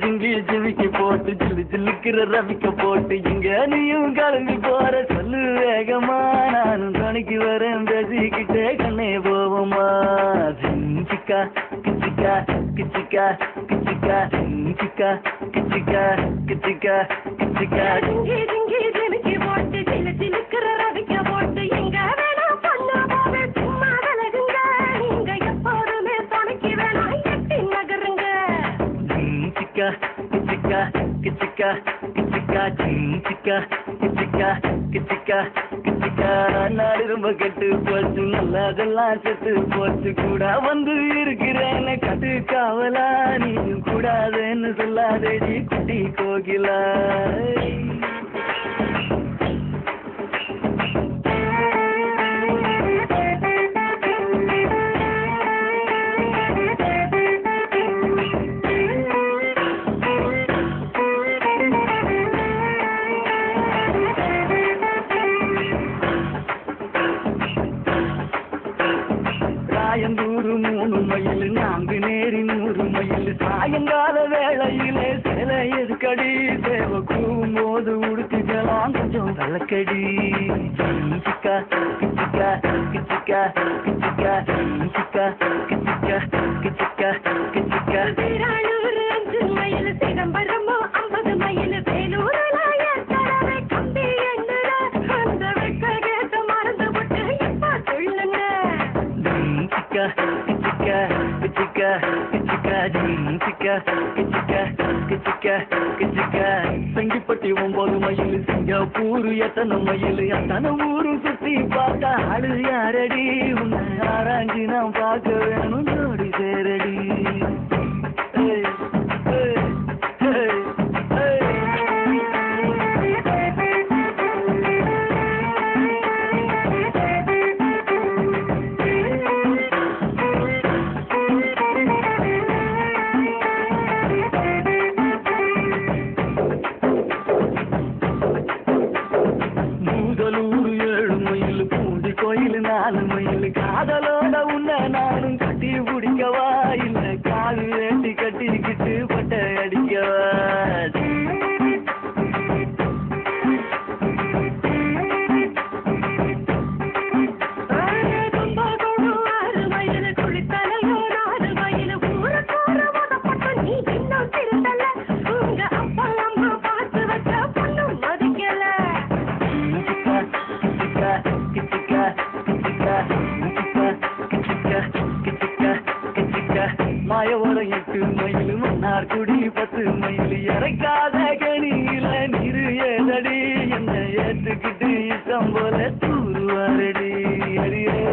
ஜிங்கி ஜிமிக்கி போட்டு ஜில்லு ஜில்லுக்கிற ரவிக்க போட்டு இங்க நீயும் கிளம்பி போற சொல்லு வேகமா நானும் துணைக்கு வரேன் பேசிக்கிட்டே கண்ணே போவோமா ஜிங்கிக்கா கிச்சிக்கா கிச்சிக்கா கிச்சிக்கா ஜிங்கிக்கா கிச்சிக்கா கிச்சிக்கா கிச்சிக்கா ஜிங்கி ஜிங்கி ஜிமிக்கி போட்டு ஜில்லு ஜில்லுக்கிற ரவிக்க போட்டு எங்க வேணா பண்ண போவே சும்மா விலகுங்க நீங்க எப்போதுமே துணைக்கு வேணாம் எட்டி நகருங்க கிச்சிக்கா கிச்சிக்கா கிச்சிக்கா கிச்சிக்கா ஜிங்கிக்கா கிச்சிக்கா கிச்சிக்கா கிச்சிக்கா நாடு ரொம்ப கெட்டு போச்சு நல்லதெல்லாம் செத்து போச்சு கூட வந்து இருக்கிறேன்னு கட்டு காவலா நீயும் கூடாதுன்னு சொல்லாதேடி குட்டி கோகிலா சாயந்தூரு 3 மைல் நான்கு நேரி 100 மைல் சாயங்கால வேளையிலே சில எதுக்கடி சேவை கூவும் போது உடுத்திக்கலாம் கொஞ்சம் விளக்கடி கிச்சிக்கா கிச்சிக்கா கிச்சிக்கா கிச்சிக்கா கிச்சிக்கா கிச்சிக்கா கிச்சிக்கா கிச்சிக்கா திருநாளூர் 5 மைல் சிதம்பரம் 50 மைல் வேலூர்ல ஏற்கனவே கம்பி எண்ணுற அந்த வெக்க கேட்ட மறந்து விட்டு இப்ப சொல்லுங்க கிச்சிக்கா கிச்சிக்கா கிச்சிக்கா கிச்சிக்கா ஜிங்கிக்கா கிச்சிக்கா கிச்சிக்கா கிச்சிக்கா சங்கிப்பட்டி 9 மைல் சிங்கப்பூர் எத்தனை மைல் அத்தனை ஊரும் சுத்தி பார்த்தா ஆளு யாரடி உன்னை ஆராய்ச்சி நான் பார்க்க வேணும் ஜோடி சேரடி மூதலூர் 7 மைல் பூண்டி கோயில் 4 மைல் காதலோட உன்னை நானும் கட்டி பிடிக்கவா இல்ல காது வேண்டி கட்டிக்கிட்டு பட்டை அடிக்கவா கும்பகோணம் 6 மைல் குளித்தலையும் 4 மைல் ஊருக்கூட மொதப்பட்ட நீ இன்னும் திருத்தல உங்க அப்பா அம்மா பார்த்து வச்ச பொண்ணு மதிக்கல கிச்சிக்கா கிச்சிக்கா கிச்சிக்கா கிச்சிக்கா கிச்சிக்கா கிச்சிக்கா கிச்சிக்கா மாயவரம் 8 மைல் மன்னார்குடி 10 மைல் இறக்காத கணியில நீரு ஏதடி என்ன ஏத்துக்கிட்டு இஷ்டம் போல தூருவாரடி அடியே